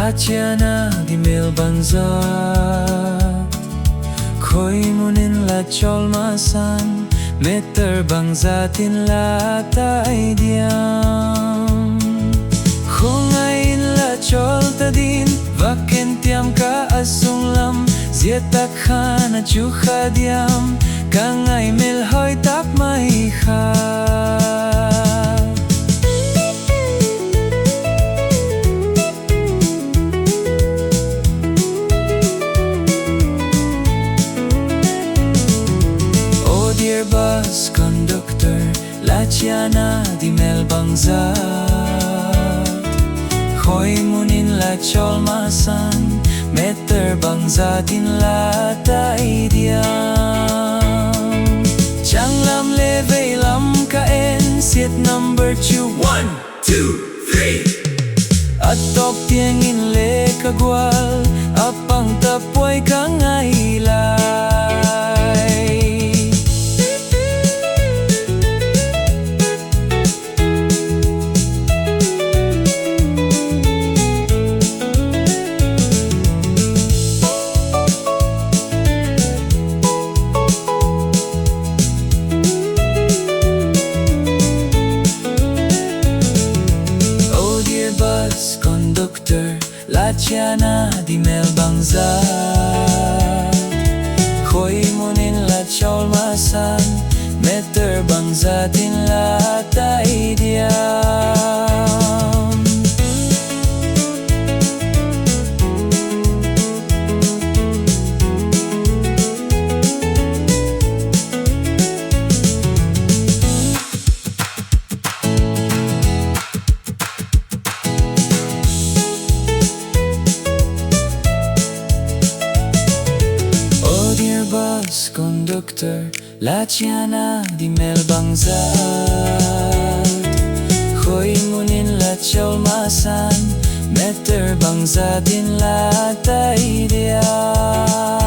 Latiana di mel banzat Khoi munin la chol masan Meter bangzatin la tai diam Khongain la chol tadin Vaken tiam ka asung lam Zietak khana chu khadiam Kangai mel hoi tak mai kha Dear bus conductor, Latiana di mel bangzat Khoi munin la chol masan Meter bangzatin la tai diam Chang lam le vei lam ka en Siet number 2 1, 2, 3 Atok tieng in le ka gwal Apang tapoy ka ngay lai Conductor, Latiana di mel bangzat Khoi munin la chol masan Meter bangzatin la tai diam Bus conductor, Latiana di mel bangzat Khoi munin la chol masan Meter bangzatin la tai diam